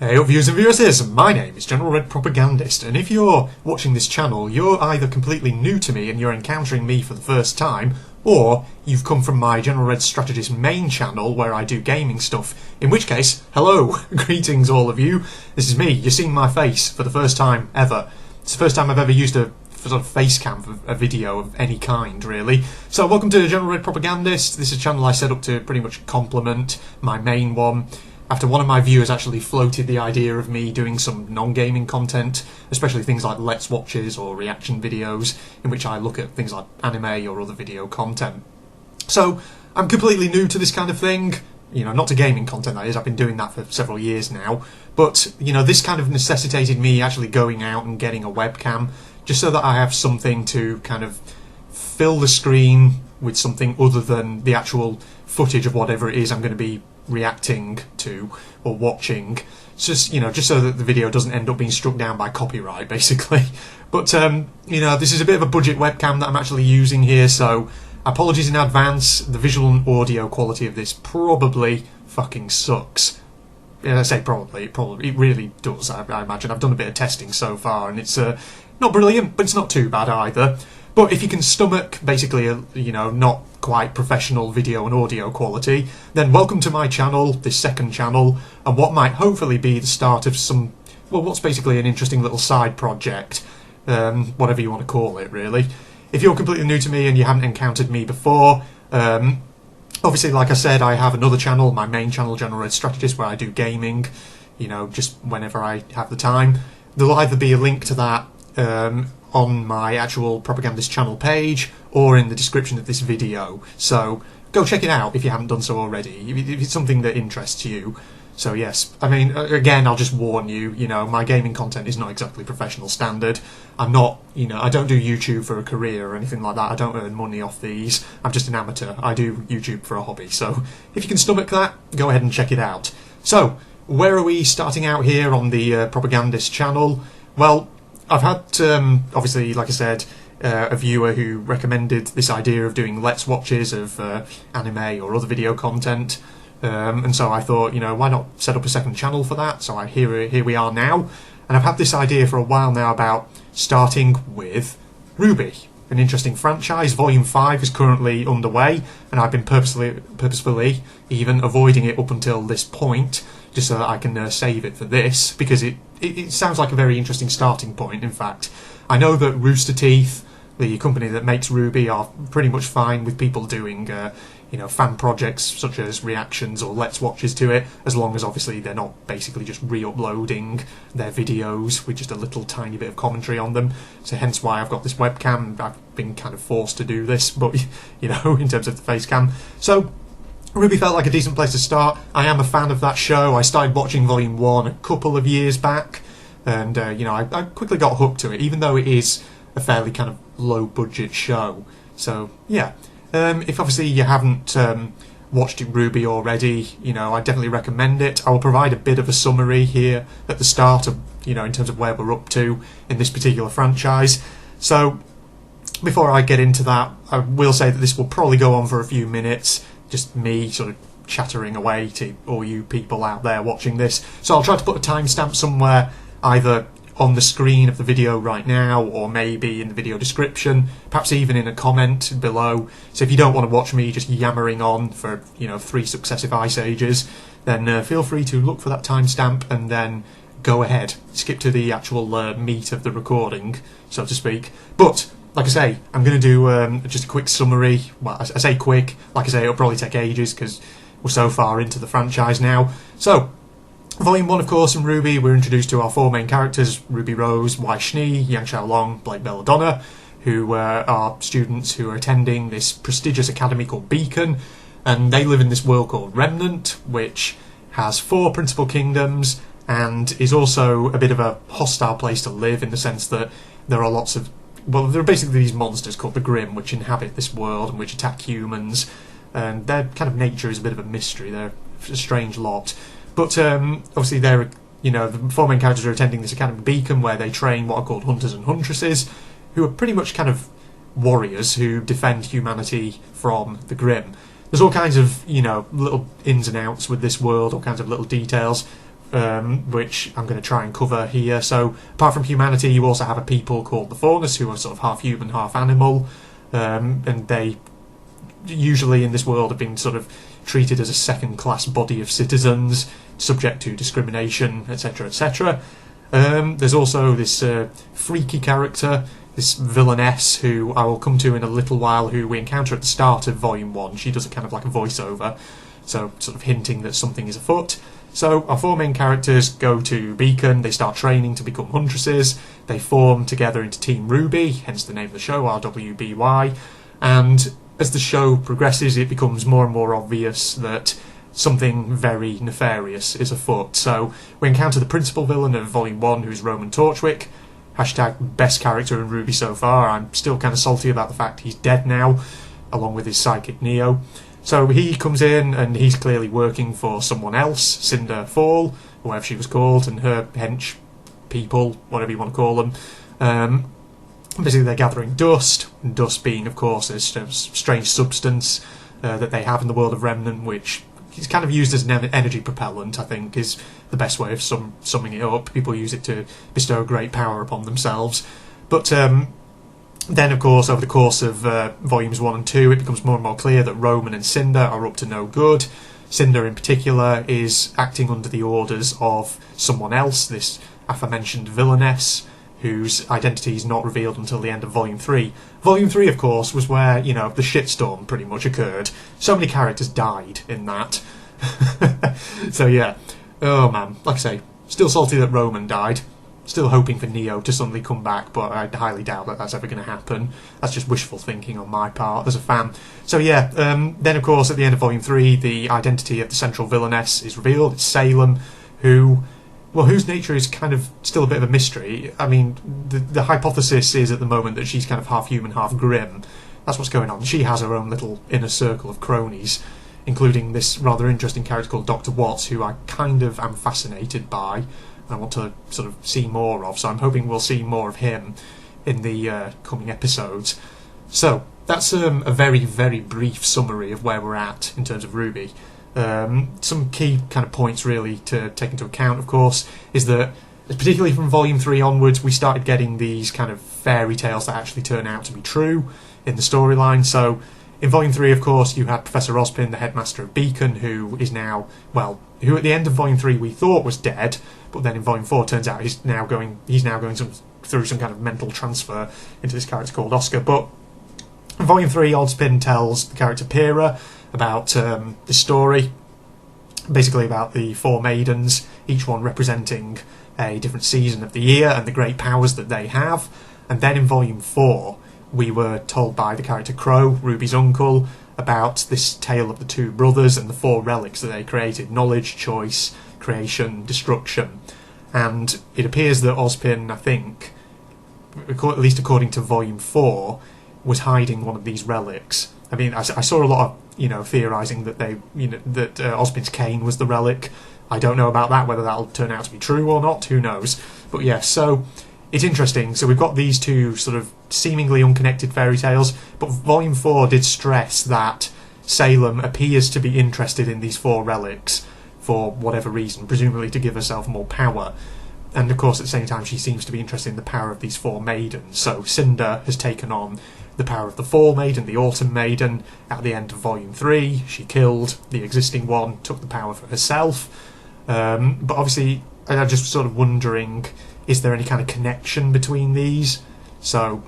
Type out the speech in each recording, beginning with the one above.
Hey up viewers and viewers, my name is General Red Propagandist, and if you're watching this channel, you're either completely new to me and you're encountering me for the first time, or you've come from my General Red Strategist main channel where I do gaming stuff, in which case, hello, greetings all of you, this is me, you're seeing my face for the first time ever. It's the first time I've ever used a sort of face cam for a video of any kind, really. So welcome to General Red Propagandist. This is a channel I set up to pretty much complement my main one. After one of my viewers actually floated the idea of me doing some non-gaming content, especially things like Let's Watches or reaction videos, in which I look at things like anime or other video content. So, I'm completely new to this kind of thing. You know, not to gaming content, that is. I've been doing that for several years now. But, you know, this kind of necessitated me actually going out and getting a webcam, just so that I have something to kind of fill the screen with something other than the actual footage of whatever it is I'm going to be reacting to or watching, just so that the video doesn't end up being struck down by copyright, basically. But you know, this is a bit of a budget webcam that I'm actually using here, so apologies in advance. The visual and audio quality of this probably fucking sucks. Yeah, I say probably, it really does. I imagine I've done a bit of testing so far, and it's not brilliant, but it's not too bad either. But if you can stomach basically you know, not quite professional video and audio quality, then welcome to my channel, this second channel, and what might hopefully be the start of some, well, what's basically an interesting little side project, whatever you want to call it, really. If you're completely new to me and you haven't encountered me before, obviously, like I said, I have another channel, my main channel, General Red Strategist, where I do gaming, you know, just whenever I have the time. There'll either be a link to that on my actual Propagandist channel page or in the description of this video, so go check it out if you haven't done so already, if it's something that interests you. So yes, I mean, again, I'll just warn you, you know, my gaming content is not exactly professional standard. I'm not, you know, I don't do YouTube for a career or anything like that. I don't earn money off these. I'm just an amateur. I do YouTube for a hobby, so if you can stomach that, go ahead and check it out. So, where are we starting out here on the Propagandist channel? Well, I've had, obviously, like I said, a viewer who recommended this idea of doing Let's Watches of anime or other video content, and so I thought, you know, why not set up a second channel for that? So here we are now, and I've had this idea for a while now about starting with RWBY, an interesting franchise. Volume 5 is currently underway, and I've been purposefully even avoiding it up until this point, just so that I can save it for this, because it sounds like a very interesting starting point. In fact, I know that Rooster Teeth, the company that makes RWBY, are pretty much fine with people doing you know, fan projects such as reactions or Let's Watches to it, as long as obviously they're not basically just re-uploading their videos with just a little tiny bit of commentary on them. So hence why I've got this webcam. I've been kind of forced to do this, but you know, in terms of the face cam. So RWBY felt like a decent place to start. I am a fan of that show. I started watching Volume 1 a couple of years back, and you know, I quickly got hooked to it, even though it is a fairly kind of low-budget show. So yeah, if obviously you haven't watched RWBY already, you know, I definitely recommend it. I will provide a bit of a summary here at the start of, you know, in terms of where we're up to in this particular franchise. So before I get into that, I will say that this will probably go on for a few minutes. Just me sort of chattering away to all you people out there watching this. So I'll try to put a timestamp somewhere, either on the screen of the video right now, or maybe in the video description, perhaps even in a comment below. So if you don't want to watch me just yammering on for, you know, 3 successive ice ages, then feel free to look for that timestamp and then go ahead, skip to the actual meat of the recording, so to speak. But like I say, I'm going to do just a quick summary. Well, I say quick, like I say, it'll probably take ages because we're so far into the franchise now. So, Volume 1, of course, in RWBY, we're introduced to our 4 main characters, Ruby Rose, Wai Schnee, Yang Xiaolong, Blake Belladonna, who are students who are attending this prestigious academy called Beacon, and they live in this world called Remnant, which has 4 principal kingdoms, and is also a bit of a hostile place to live, in the sense that there are lots of, well, there are basically these monsters called the Grimm, which inhabit this world and which attack humans, and their kind of nature is a bit of a mystery. They're a strange lot. But obviously they're, you know, the 4 main characters are attending this academy Beacon, where they train what are called hunters and huntresses, who are pretty much kind of warriors who defend humanity from the Grimm. There's all kinds of, you know, little ins and outs with this world, all kinds of little details. which I'm going to try and cover here. So apart from humanity, you also have a people called the Faunus, who are sort of half human, half animal, and they usually in this world have been sort of treated as a second-class body of citizens, subject to discrimination, etc., etc. There's also this freaky character, this villainess, who I will come to in a little while, who we encounter at the start of Volume 1. She does a kind of like a voiceover, so sort of hinting that something is afoot. So our four main characters go to Beacon, they start training to become huntresses, they form together into Team RWBY, hence the name of the show, RWBY, and as the show progresses it becomes more and more obvious that something very nefarious is afoot. So we encounter the principal villain of Volume 1, who's Roman Torchwick, hashtag best character in RWBY so far. I'm still kind of salty about the fact he's dead now, along with his sidekick Neo. So he comes in and he's clearly working for someone else, Cinder Fall, whatever she was called, and her hench people, whatever you want to call them. Basically they're gathering dust, and dust being of course a strange substance that they have in the world of Remnant, which is kind of used as an energy propellant, I think is the best way of summing it up. People use it to bestow great power upon themselves. But then, of course, over the course of Volumes 1 and 2, it becomes more and more clear that Roman and Cinder are up to no good. Cinder, in particular, is acting under the orders of someone else, this aforementioned villainess, whose identity is not revealed until the end of Volume 3. Volume 3, of course, was where, you know, the shitstorm pretty much occurred. So many characters died in that. So, yeah. Oh, man. Like I say, still salty that Roman died. Still hoping for Neo to suddenly come back, but I highly doubt that that's ever going to happen. That's just wishful thinking on my part as a fan. So yeah, then of course at the end of Volume 3, the identity of the central villainess is revealed. It's Salem, whose nature is kind of still a bit of a mystery. I mean, the hypothesis is at the moment that she's kind of half human, half grim. That's what's going on. She has her own little inner circle of cronies, including this rather interesting character called Dr. Watts, who I kind of am fascinated by. I want to sort of see more of, so I'm hoping we'll see more of him in the coming episodes. So that's a very, very brief summary of where we're at in terms of RWBY. Some key kind of points really to take into account, of course, is that particularly from Volume 3 onwards, we started getting these kind of fairy tales that actually turn out to be true in the storyline. So in Volume 3, of course, you had Professor Ozpin, the headmaster of Beacon, who is now, well, who at the end of Volume 3 we thought was dead, but then in Volume 4 turns out he's now going through some kind of mental transfer into this character called Oscar. But in Volume 3, Ozpin tells the character Pyrrha about this story, basically about the four maidens, each one representing a different season of the year and the great powers that they have. And then in Volume 4, we were told by the character Crow, RWBY's uncle, about this tale of the two brothers and the four relics that they created: knowledge, choice, creation, destruction. And it appears that Ozpin, I think, at least according to Volume 4, was hiding one of these relics. I mean, I saw a lot of, theorising that that Ozpin's cane was the relic. I don't know about that, whether that'll turn out to be true or not, who knows. But yes, so it's interesting. So we've got these two sort of seemingly unconnected fairy tales, but Volume 4 did stress that Salem appears to be interested in these four relics for whatever reason, presumably to give herself more power. And of course at the same time she seems to be interested in the power of these four maidens. So Cinder has taken on the power of the Fall Maiden, the Autumn Maiden. At the end of Volume 3 she killed the existing one, took the power for herself. But obviously I'm just sort of wondering, is there any kind of connection between these? So,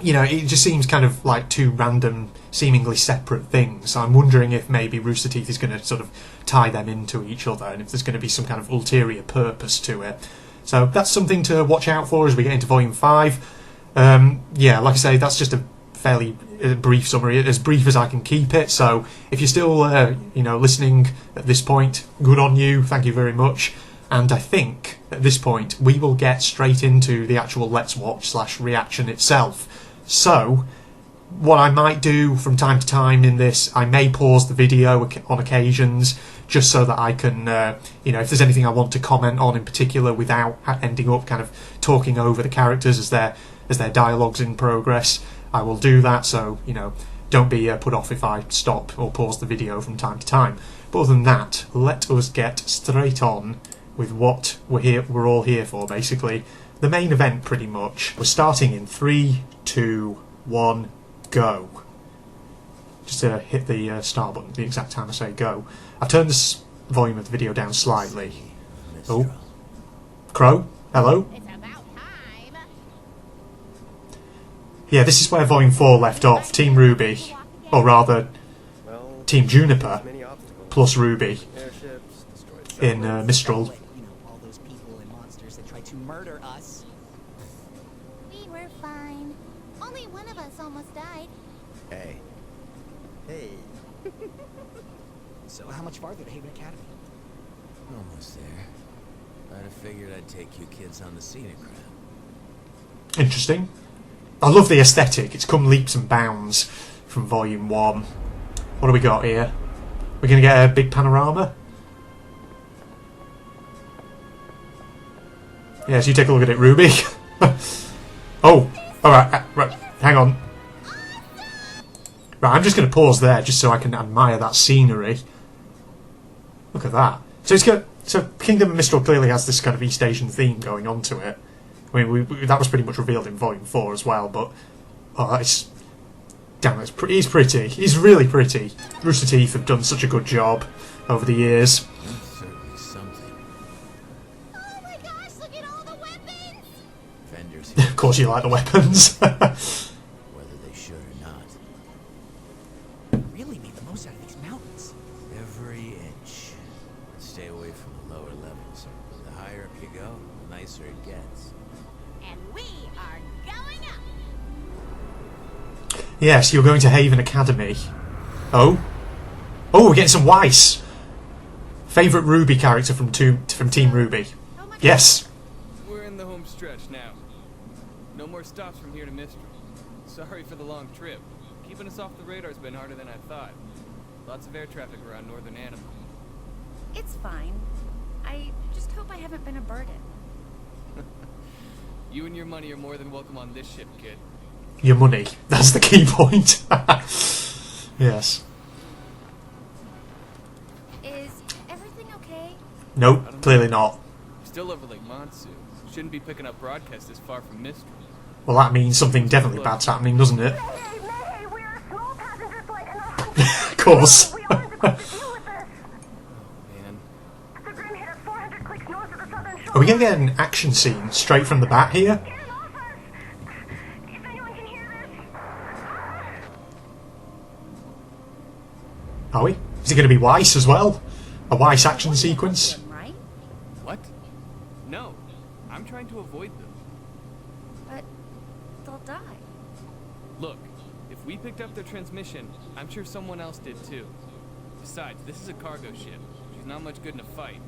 it just seems kind of like two random, seemingly separate things. So I'm wondering if maybe Rooster Teeth is going to sort of tie them into each other, and if there's going to be some kind of ulterior purpose to it. So that's something to watch out for as we get into Volume 5. Yeah, like I say, that's just a fairly brief summary, as brief as I can keep it. So if you're still, listening at this point, good on you, thank you very much. And I think at this point we will get straight into the actual Let's Watch / reaction itself. So what I might do from time to time in this, I may pause the video on occasions just so that I can, if there's anything I want to comment on in particular without ending up kind of talking over the characters as their dialogue's in progress, I will do that. So, don't be put off if I stop or pause the video from time to time. But other than that, let us get straight on with what we're all here for, basically. The main event, pretty much. We're starting in 3, 2, 1, go. Just to hit the start button, the exact time I say go. I've turned the volume of the video down slightly. Oh. Crow? Hello? It's about time. Yeah, this is where Volume 4 left off. Team RWBY, or rather, Team Juniper, plus RWBY, in Mistral. All those people and monsters that tried to murder us. We were fine. Only one of us almost died. Hey. Hey. So how much farther to Haven Academy? Almost there. I'd have figured I'd take you kids on the scenic route. Interesting. I love the aesthetic. It's come leaps and bounds from Volume 1. What do we got here? We're going to get a big panorama? Yes, you take a look at it, RWBY. Oh, alright, right, hang on. Right, I'm just going to pause there just so I can admire that scenery. Look at that. So it's got, so Kingdom of Mistral clearly has this kind of East Asian theme going on to it. I mean, that was pretty much revealed in Volume 4 as well, but oh, that is, damn, he's pretty. He's really pretty. Rooster Teeth have done such a good job over the years. That's certainly something. Oh my gosh, look at all the weapons! Vendors Of course you like the weapons. whether they should or not. Really made the most out of these mountains. Every inch. Stay away from the lower levels. The higher up you go, the nicer it gets. And we are going up! Yes, you're going to Haven Academy. Oh? Oh, we're getting some Weiss. Favourite RWBY character from Team RWBY. Oh my Yes. We're in the home stretch now. No more stops from here to Mistral. Sorry for the long trip. Keeping us off the radar's been harder than I thought. Lots of air traffic around Northern Animal. It's fine. I just hope I haven't been a burden. You and your money are more than welcome on this ship, kid. Your money. That's the key point. Yes. Is everything okay? Nope, clearly not. Still over Lake Monsoon. Shouldn't be picking up broadcasts this far from Mistral. Well, that means something definitely bad's happening, doesn't it? Mayday, we're a small passenger flight and Of course. we aren't supposed to deal with this. Man. The Grim hit us 400 clicks north of the southern shore. Are we going to get an action scene straight from the bat here? Get him off us! If anyone can hear this. Are we? Is it going to be Weiss as well? A Weiss action sequence? Them, right? What? No. I'm trying to avoid them. But they'll die. Look, if we picked up their transmission, I'm sure someone else did too. Besides, this is a cargo ship. She's not much good in a fight.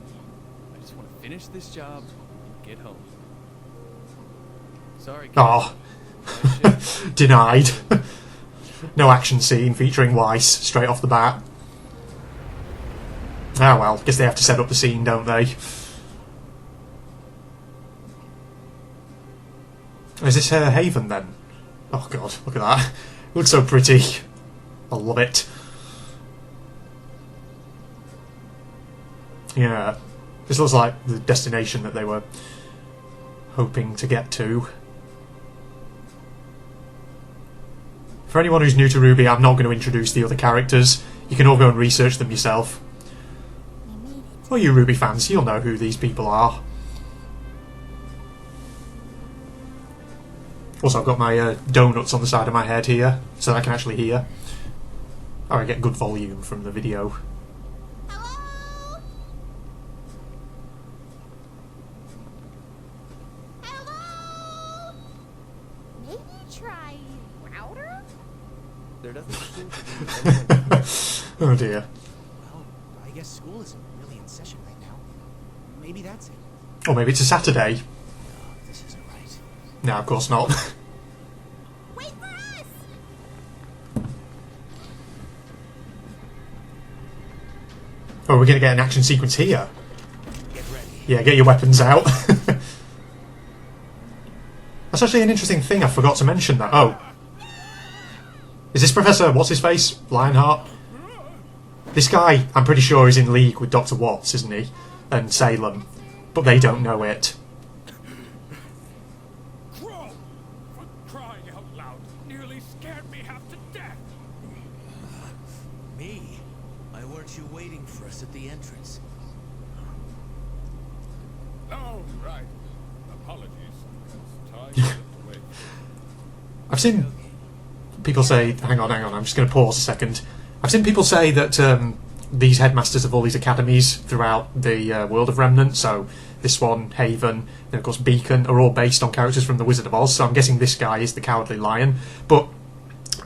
I just want to finish this job and get home. Sorry, kid. Oh, denied. No action scene featuring Weiss straight off the bat. Ah well, guess they have to set up the scene, don't they? Is this her Haven then? Oh god, look at that. It looks so pretty. I love it. Yeah, this looks like the destination that they were hoping to get to. For anyone who's new to RWBY, I'm not going to introduce the other characters. You can all go and research them yourself. For you RWBY fans, you'll know who these people are. Also, I've got my donuts on the side of my head here, so that I can actually hear. Or I get good volume from the video. Hello? Hello? Maybe try router? There doesn't seem to be anyone. Oh dear. Well, I guess school isn't really in session right now. Maybe that's it. Or maybe it's a Saturday. No, this isn't right. No, of course not. Wait for us! Oh, we're going to get an action sequence here. Get ready. Yeah, get your weapons out. That's actually an interesting thing, I forgot to mention that. Oh. Is this Professor What's-His-Face? Lionheart? This guy, I'm pretty sure, is in league with Dr. Watts, isn't he? And Salem. but they don't know it. Crow! For crying out loud, nearly scared me half to death! Me? Why weren't you waiting for us at the entrance? Oh, right. Apologies. Time slipped away. I've seen people say, hang on, I'm just going to pause a second. I've seen people say that these headmasters of all these academies throughout the world of Remnant, so this one, Haven, and of course Beacon, are all based on characters from The Wizard of Oz, so I'm guessing this guy is the Cowardly Lion. But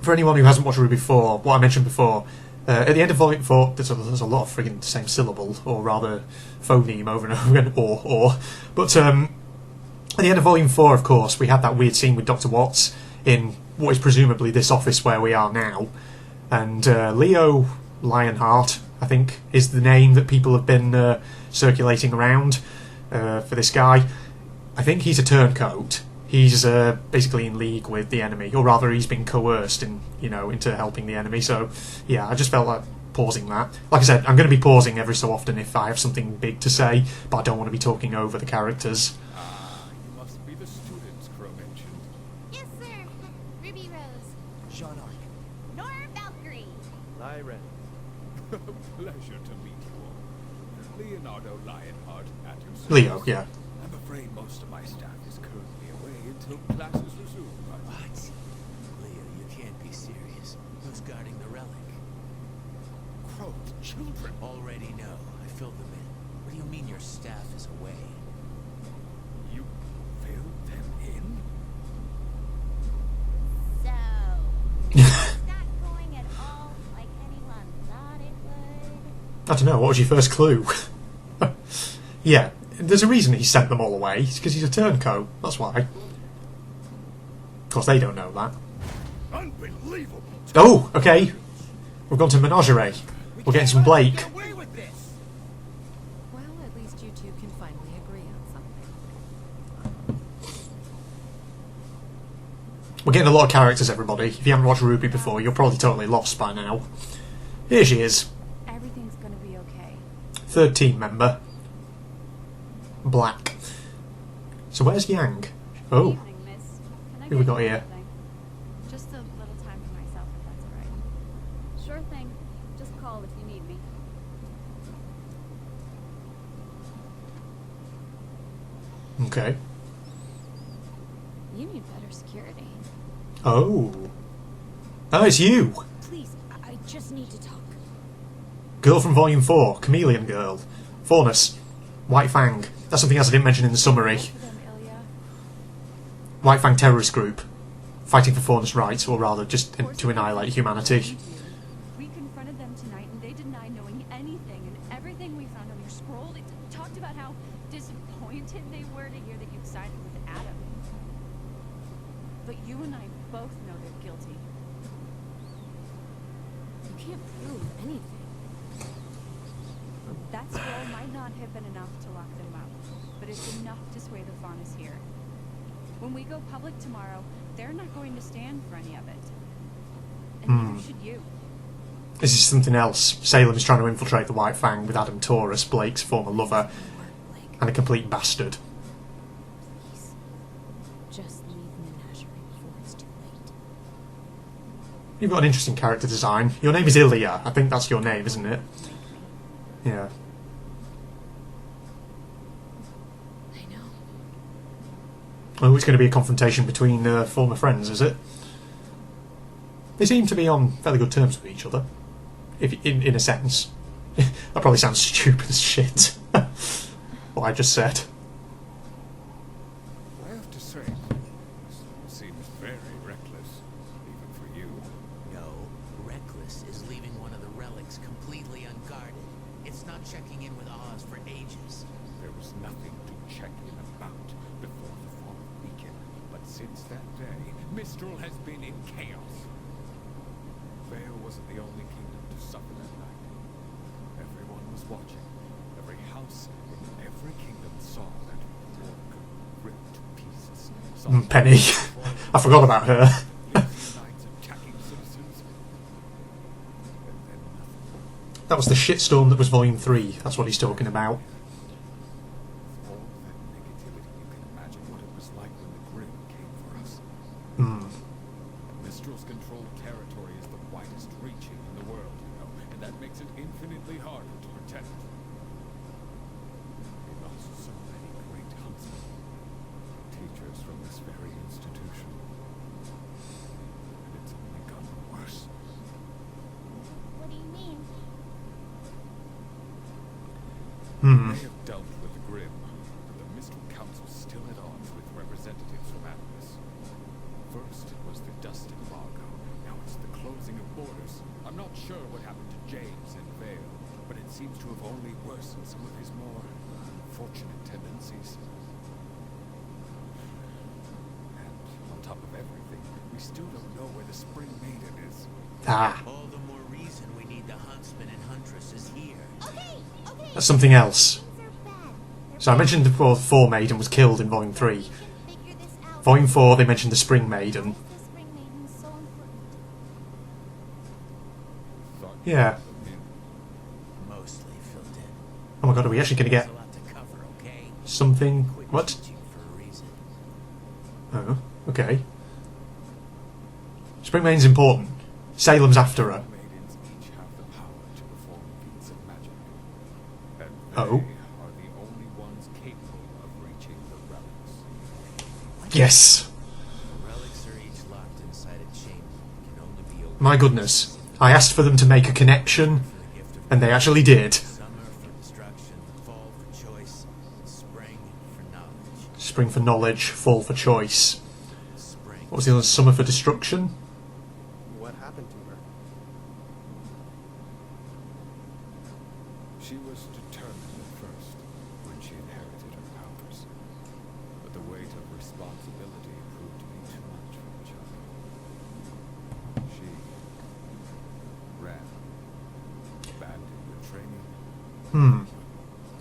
for anyone who hasn't watched RWBY before, what I mentioned before, at the end of Volume 4, there's a lot of friggin' same syllable, or rather phoneme over and over again, or. But at the end of Volume 4, of course, we had that weird scene with Dr. Watts in what is presumably this office where we are now. And Leo Lionheart, I think, is the name that people have been circulating around for this guy. I think he's a turncoat. He's basically in league with the enemy, or rather he's been coerced into helping the enemy. So yeah, I just felt like pausing that. Like I said, I'm going to be pausing every so often if I have something big to say, but I don't want to be talking over the characters. You must be the students Crow mentioned. Yes, sir. Ruby Rose. Jean Arc. Nora Valkyrie. Lyra. Pleasure to meet you all. Leonardo Lionheart at your service. Leo, yeah. I'm afraid most of my staff is currently away until classes resume. What? Leo, you can't be serious. Who's guarding the relic? Crow's children. Already know. I filled them in. What do you mean your staff is away? You filled them in? So, it's not going at all like anyone thought it would. I don't know, what was your first clue? Yeah, there's a reason he sent them all away. It's because he's a turncoat, that's why. Of course, they don't know that. Unbelievable. Oh, okay. We've gone to Menagerie. We're getting some Blake. Get away with this! Well, at least you two can finally agree on something. We're getting a lot of characters, everybody. If you haven't watched RWBY before, you're probably totally lost by now. Here she is. Everything's gonna be okay. Third team member. Black. So where's Yang? Oh, Evening, miss. Can I who we get got you here? something? Just a little time for myself, if that's all right. Sure thing. Just call if you need me. Okay. You need better security. Oh. Oh, it's you! Please, I just need to talk. Girl from Volume 4. Chameleon Girl. Faunus. White Fang. That's something else I didn't mention in the summary. For them, Ilya. White Fang terrorist group. Fighting for Faunus rights, or rather, just to annihilate humanity. We confronted them tonight, and they denied knowing anything. And everything we found on your scroll, they talked about how disappointed they were to hear that you'd sided with Adam. But you and I both know they're guilty. You can't prove anything. That scroll might not have been enough to lock them up, but it's enough to sway the Faunus here. When we go public tomorrow, they're not going to stand for any of it. And neither should you. This is something else. Salem is trying to infiltrate the White Fang with Adam Taurus, Blake's former lover, and a complete bastard. Please, just leave Menagerie before it's too late. You've got an interesting character design. Your name is Ilya. I think that's your name, isn't it? Yeah. I know. Oh, it's going to be a confrontation between former friends, is it? They seem to be on fairly good terms with each other. If in a sense. That probably sounds stupid as shit. What I just said. I have to say, this seems very reckless, even for you. No, reckless is leaving one of the relics completely unguarded. It's not checking in with Oz for ages. There was nothing to check in about before the fall of Beacon, but since that day, Mistral has been in chaos. Vale wasn't the only kingdom to suffer that night. Everyone was watching. Every house in every kingdom saw that work ripped to pieces. Penny. I forgot about her. Knights attacking citizens. And then nothing. That was the shitstorm that was Volume 3. That's what he's talking about. All Mistral's controlled territory is the widest reaching in the world, you know, and that makes it infinitely harder to protect. We lost so many great huntsmen, teachers from this very institution. And it's only gotten worse. What do you mean? They have dealt with the Grim, but the Mistral Council's still at odds with representatives from Atlas. First it was the dust embargo, now it's the closing of borders. I'm not sure what happened to James and Vale, but it seems to have only worsened some of his more unfortunate tendencies. And on top of everything, we still don't know where the Spring Maiden is. Ah, All the more reason we need the huntsman and huntresses here. Okay, okay. that's something else. Things are bad. They're So I mentioned the Four Maiden was killed in Volume 3. We should figure this out. Volume 4, they mentioned the Spring Maiden. Why is the Spring Maiden so important? Thought Yeah. Mostly filled in. Oh my god, are we actually going to There's get a lot to cover, okay? something? Quit What? teaching for a reason. Oh, okay. Spring Maiden's important. Salem's after her. Maidens each have the power to perform feats of magic. And they Oh. are the only ones capable of reaching the relics. Yes. The relics are each locked inside a chamber. Can only be opened My goodness. I asked for them to make a connection, for the gift of and they actually did. summer for destruction, fall for choice, spring for knowledge. Spring for knowledge, fall for choice. Spring. What was the other? Summer for destruction? What happened to her? She was determined at first when she inherited her powers, but the weight of responsibility proved to be too much for the child. She ran, abandoned her training.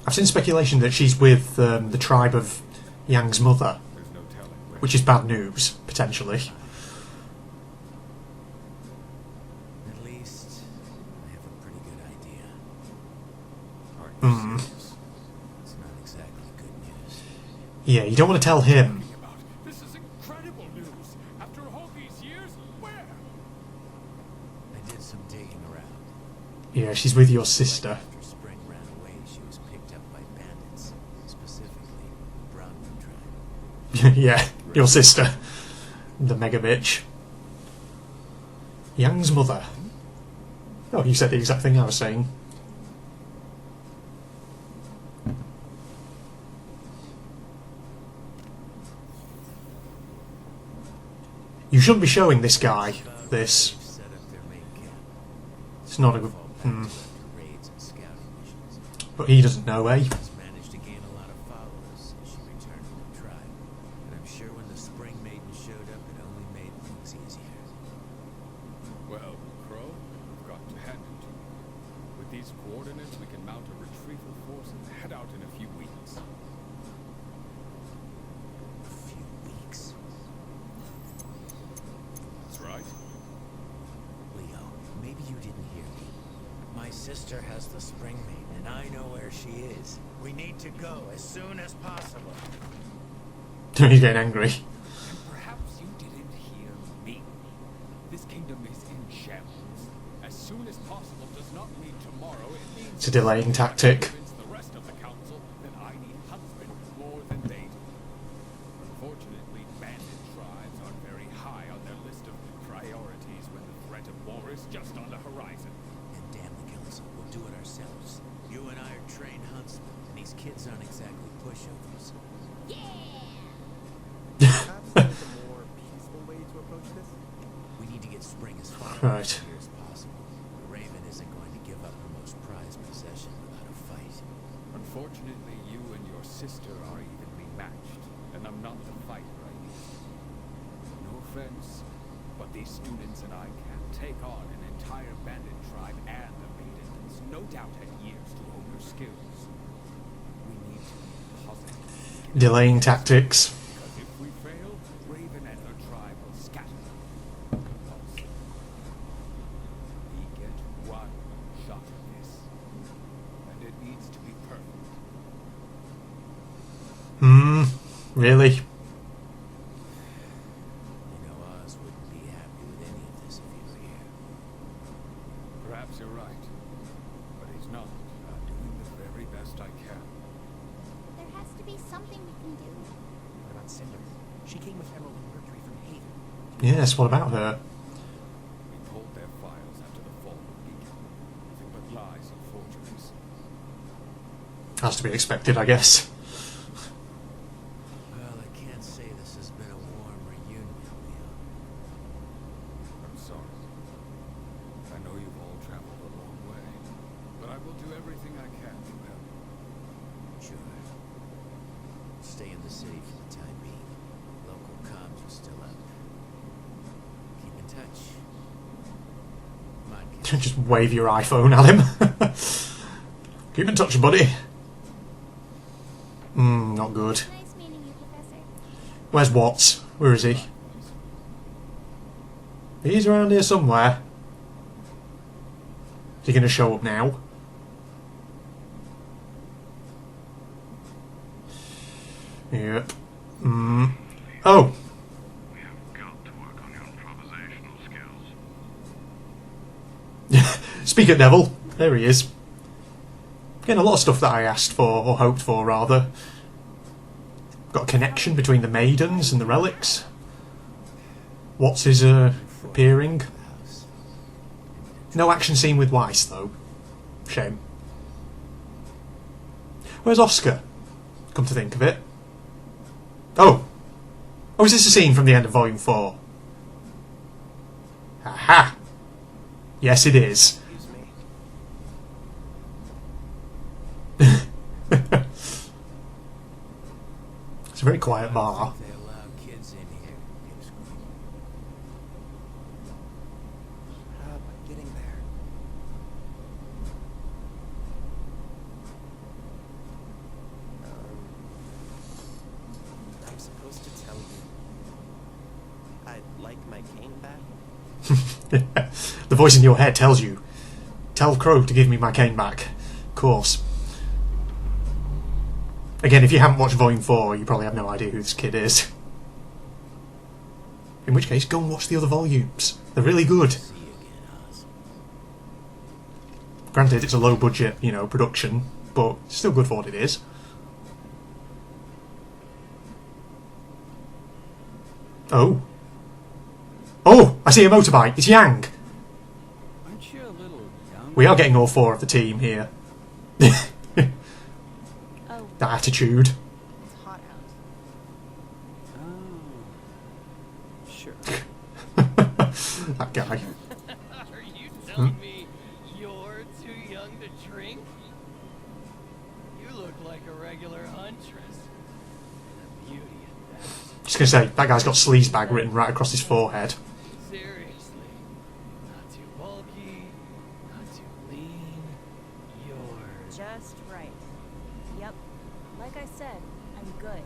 I've seen speculation that she's with the tribe of Yang's mother, There's no telling where which is bad news, potentially. At least I have a pretty good idea. are you serious? It's not exactly good news. Yeah, you don't want to tell him. About? This is incredible news. After all these years, where? I did some digging around. Yeah, she's with your sister. After Spring ran away, she was picked up by bandits, specifically the Brownwood tribe. Yeah, your sister. The mega bitch. Yang's mother. Oh, you said the exact thing I was saying. You shouldn't be showing this guy this. They've set up their main camp. It's not a good... Fall back to after raids and scouting missions. But he doesn't know, eh? She's managed to gain a lot of followers as she returned to the tribe. And I'm sure when the Spring Maiden showed up, it only made things easier. Well, Crow, I've got to hand it to you. With these coordinates, we can mount a retrieval force and head out in a few weeks. A few weeks. That's right. Leo, maybe you didn't hear me. My sister has the Spring Maiden, and I know where she is. We need to go as soon as possible. He's getting angry. And perhaps you didn't hear me. This kingdom is in shambles. As soon as possible does not mean tomorrow. It means It's a delaying tactic. convince the rest of the council that I need huntsmen more than they do. Unfortunately, bandit tribes aren't very high on their list of priorities when the threat of war is just on the horizon. And damn the council, we'll do it ourselves. You and I are trained huntsmen, and these kids aren't exactly pushovers. Perhaps there's a more peaceful way to approach this? We need to get Spring as far Right. here as possible. Raven isn't going to give up her most prized possession without a fight. Unfortunately, you and your sister are evenly matched, and I'm not the fighter I used to be. No offense, but these students and I can't take on an entire bandit tribe and a maiden that's no doubt had years to hone her skills. We need to be positive. Delaying tactics. Because if we fail, Raven and her tribe will scatter. Also, we get one shot at this, and it needs to be perfect. Really? You know, Oz wouldn't be happy with any Perhaps you're right. But he's not. I'm doing the very best I can. There has to be something we can do. What about Cinder? She came with Emerald and Mercury from Haven. Yes, what about her? We pulled their files after the fall of Beacon. Nothing but lies and forgeries. Has to be expected, I guess. Well, I can't say this has been a warm reunion, Leo. I'm sorry. I know you've all traveled a long way, but I will do everything I can to help. Sure. Stay in the city for the time being. Local comms are still up. Keep in touch. Come on, kid. Just wave your iPhone at him. Keep in touch, buddy. Not good. Nice meeting you, Professor. Where's Watts? Where is he? He's around here somewhere. Is he going to show up now? Yep. Oh! We have got to work on your improvisational skills. Speak at Devil. There he is. Getting a lot of stuff that I asked for, or hoped for, rather. Got a connection between the maidens and the relics. Watts is appearing. No action scene with Weiss, though. Shame. Where's Oscar? Come to think of it. Oh! Oh, is this a scene from the end of Volume 4? Aha! Yes, it is. Excuse me. It's a very quiet bar. They allow kids in here. How am I getting there? I'm supposed to tell you I'd like my cane back? The voice in your head tells you. Tell Crow to give me my cane back. Of course. Again, if you haven't watched Volume 4, you probably have no idea who this kid is. In which case, go and watch the other volumes. They're really good. See you again, Oz. Granted, it's a low budget, production, but it's still good for what it is. Oh. Oh! I see a motorbike. It's Yang. Aren't you a little young? We are getting all four of the team here. Oh, That attitude. it's hot out. Oh. Sure. That guy. Are you telling me you're too young to drink? You look like a regular huntress. And a beauty at that. Just gonna say, that guy's got sleazebag written right across his forehead. Seriously. Not too bulky, not too lean. You're Just right. Yep. Like I said, I'm good.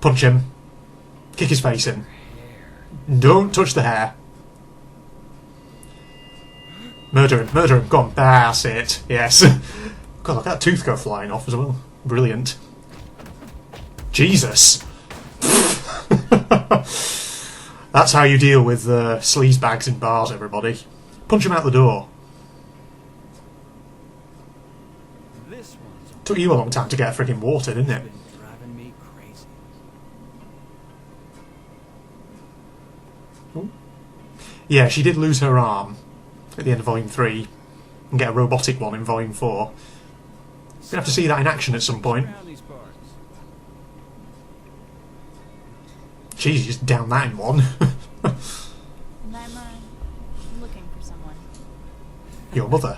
Punch him. Kick his face in. Don't touch the hair. Murder him, murder him. Go on, that's it. Yes. God, look at that tooth go flying off as well. Brilliant. Jesus. That's how you deal with sleazebags in bars, everybody. Punch him out the door. this one's Took you a long time to get friggin' water, didn't it? been driving me crazy. Yeah, she did lose her arm at the end of Volume 3 and get a robotic one in Volume 4. We're going to have to see that in action at some point. Around these parts. Jeez, you just down that in one. And I'm looking for someone. Your mother.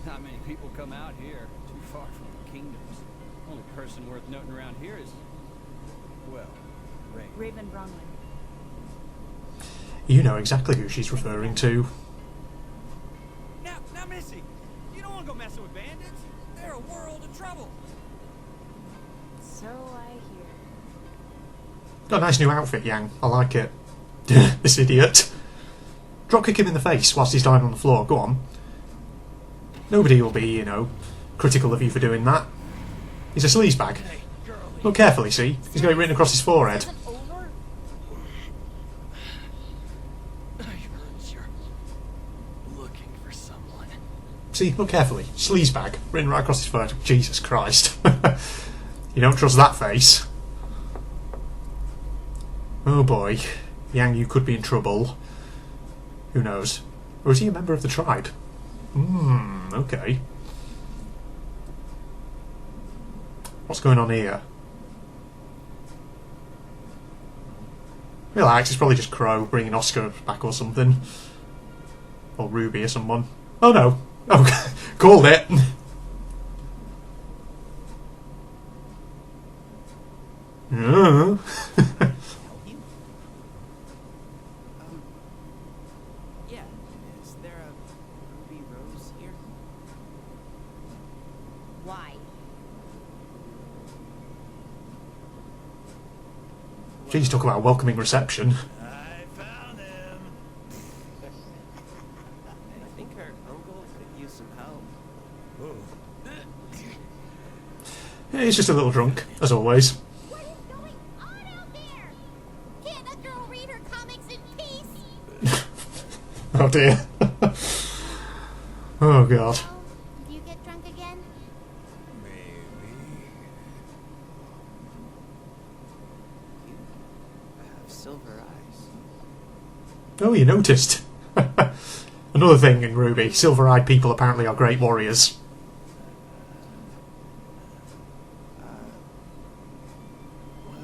Not many people come out here, too far from the kingdoms. Only person worth noting around here is, well, Ray. Raven Bronwyn. You know exactly who she's referring to. Now, Missy, you don't want to go messing with bandits. They're a world of trouble. So I hear. Got a nice new outfit, Yang. I like it. This idiot. Drop kick him in the face whilst he's dying on the floor. Go on. Nobody will be, critical of you for doing that. He's a sleazebag. Look carefully, see? He's got it written across his forehead. Isn't over? I heard your See, look carefully. Sleazebag, written right across his forehead. Jesus Christ. You don't trust that face. Oh boy. Yang, you could be in trouble. Who knows? Or is he a member of the tribe? Okay. What's going on here? Relax, it's probably just Crow bringing Oscar back or something. Or Ruby or someone. Oh no. Oh, called it. Yeah. Is there a Ruby Rose here? Why? Jeez, talk about a welcoming reception. I found him. I think our uncle could use some help. Yeah, he's just a little drunk, as always. What is going on out there? Can't a girl read her comics in peace? Oh dear. Oh god. Oh, did you get drunk again? Maybe. You have silver eyes. Oh, you noticed. Another thing in RWBY, silver-eyed people apparently are great warriors. Well,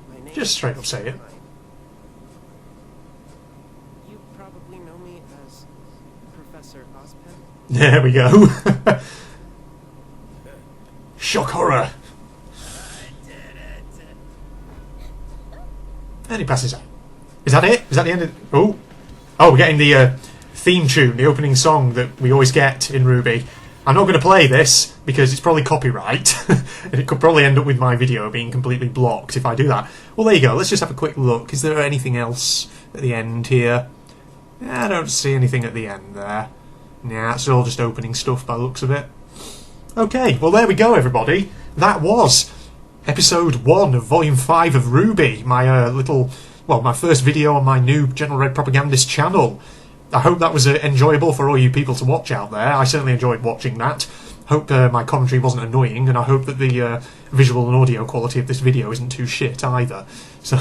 my name Just straight up is say it. Mine. You probably know me as Professor Ozpen. There we go. Shock horror. And he passes out. Is that it? Is that the end of... Oh, we're getting the theme tune, the opening song that we always get in RWBY. I'm not going to play this because it's probably copyright. And it could probably end up with my video being completely blocked if I do that. Well, there you go. Let's just have a quick look. Is there anything else at the end here? I don't see anything at the end there. Nah, it's all just opening stuff by the looks of it. Okay, well there we go everybody. That was episode 1 of volume 5 of RWBY, my my first video on my new General Red Propagandist channel. I hope that was enjoyable for all you people to watch out there. I certainly enjoyed watching that. Hope my commentary wasn't annoying, and I hope that the visual and audio quality of this video isn't too shit either. So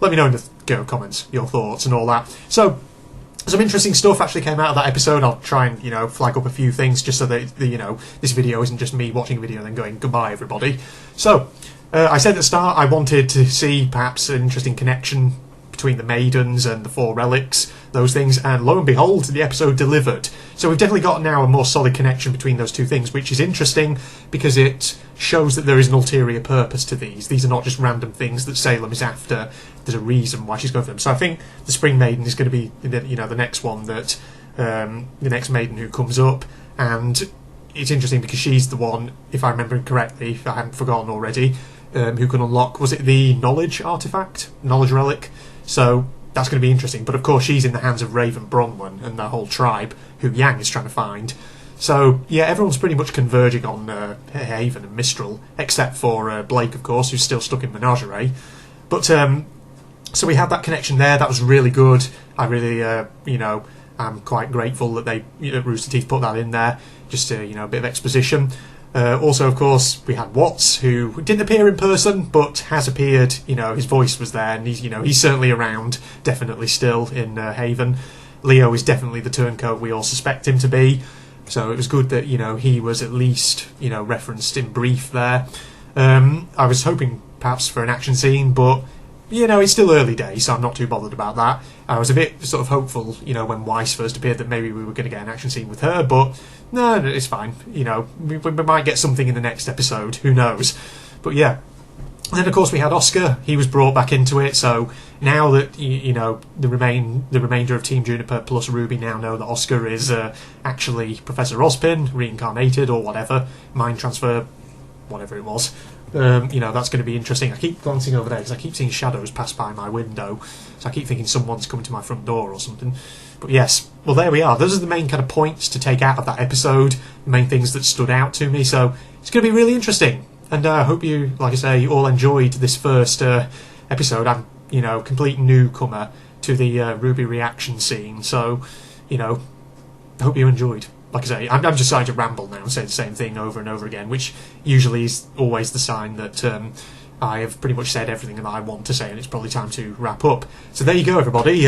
let me know in the comments your thoughts and all that. So some interesting stuff actually came out of that episode. I'll try and, flag up a few things just so that, this video isn't just me watching a video and then going, goodbye, everybody. So, I said at the start I wanted to see perhaps an interesting connection between the Maidens and the 4 relics, those things, and lo and behold, the episode delivered. So we've definitely got now a more solid connection between those two things, which is interesting because it shows that there is an ulterior purpose to these. These are not just random things that Salem is after. There's a reason why she's going for them. So I think the Spring Maiden is going to be, the next one that, the next Maiden who comes up, and it's interesting because she's the one, if I remember correctly, if I hadn't forgotten already, who can unlock, was it the knowledge artifact? Knowledge relic? So that's going to be interesting. But of course she's in the hands of Raven Bronwyn and the whole tribe who Yang is trying to find. So yeah, everyone's pretty much converging on Haven and Mistral, except for Blake, of course, who's still stuck in Menagerie. But so we had that connection there. That was really good. I really, I'm quite grateful that they, Rooster Teeth put that in there. Just a bit of exposition. Also, of course, we had Watts, who didn't appear in person, but has appeared. His voice was there, and he's certainly around, definitely still in Haven. Leo is definitely the turncoat we all suspect him to be. So it was good that he was at least referenced in brief there. I was hoping perhaps for an action scene, but it's still early days, so I'm not too bothered about that. I was a bit sort of hopeful, when Weiss first appeared, that maybe we were going to get an action scene with her, but no, it's fine. We might get something in the next episode, who knows. But yeah. And then of course we had Oscar. He was brought back into it, so now that the remainder of Team Juniper plus RWBY now know that Oscar is actually Professor Ozpin, reincarnated or whatever, mind transfer, whatever it was. That's going to be interesting. I keep glancing over there because I keep seeing shadows pass by my window, so I keep thinking someone's coming to my front door or something. But yes, well there we are. Those are the main kind of points to take out of that episode, the main things that stood out to me, so it's going to be really interesting. And I hope you, like I say, all enjoyed this first episode. I'm, complete newcomer to the RWBY reaction scene, so, hope you enjoyed. Like I say, I'm just starting to ramble now and say the same thing over and over again, which usually is always the sign that I have pretty much said everything that I want to say, and it's probably time to wrap up. So there you go, everybody.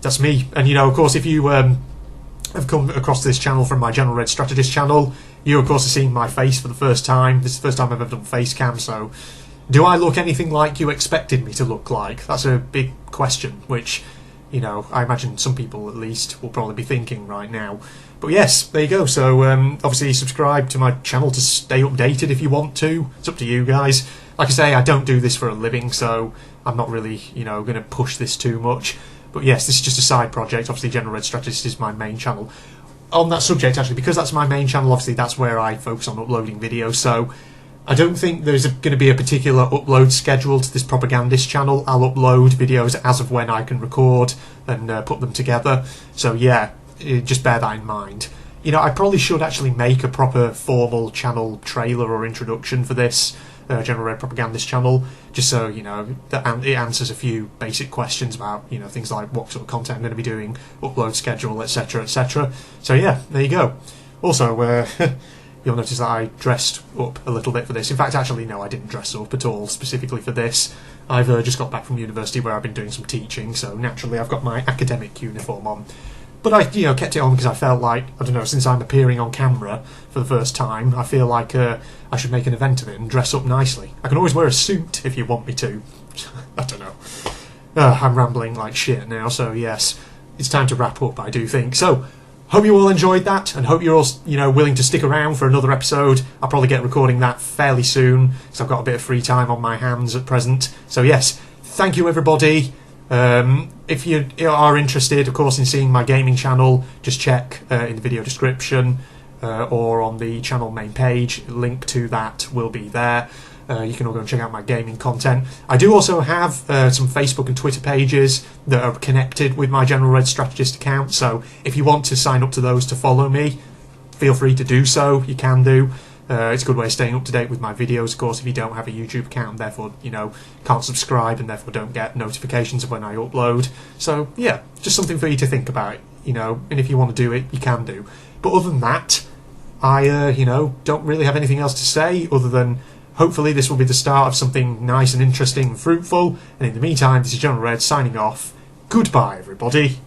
That's me. And, you know, of course, if you have come across this channel from my General Red Strategist channel, you, of course, are seeing my face for the first time. This is the first time I've ever done face cam, so do I look anything like you expected me to look like? That's a big question, which, you know, I imagine some people, at least, will probably be thinking right now. But yes, there you go. So obviously subscribe to my channel to stay updated if you want to. It's up to you guys. Like I say, I don't do this for a living, so I'm not really, you know, going to push this too much. But yes, this is just a side project. Obviously, General Red Strategist is my main channel. On that subject, actually, because that's my main channel, obviously that's where I focus on uploading videos. So I don't think there's going to be a particular upload schedule to this Propagandist channel. I'll upload videos as of when I can record and put them together. So yeah, just bear that in mind. You know, I probably should actually make a proper formal channel trailer or introduction for this General Red Propagandist channel, just so, you know, that it answers a few basic questions about, you know, things like what sort of content I'm going to be doing, upload schedule, etc, etc. So yeah, there you go. Also, you'll notice that I dressed up a little bit for this. In fact, actually, no, I didn't dress up at all specifically for this. I've just got back from university where I've been doing some teaching, so naturally I've got my academic uniform on. But I, you know, kept it on because I felt like, I don't know, since I'm appearing on camera for the first time, I feel like I should make an event of it and dress up nicely. I can always wear a suit if you want me to. I don't know. I'm rambling like shit now, so yes, it's time to wrap up, I do think. So, hope you all enjoyed that, and hope you're all, you know, willing to stick around for another episode. I'll probably get recording that fairly soon, because I've got a bit of free time on my hands at present. So yes, thank you everybody. If you are interested, of course, in seeing my gaming channel, just check in the video description or on the channel main page. Link to that will be there. You can all go and check out my gaming content. I do also have some Facebook and Twitter pages that are connected with my General Red Strategist account, so if you want to sign up to those to follow me, feel free to do so. You can do. It's a good way of staying up to date with my videos, of course, if you don't have a YouTube account and therefore, you know, can't subscribe and therefore don't get notifications of when I upload. So, yeah, just something for you to think about, you know, and if you want to do it, you can do. But other than that, I, you know, don't really have anything else to say other than hopefully this will be the start of something nice and interesting and fruitful. And in the meantime, this is General Red signing off. Goodbye, everybody.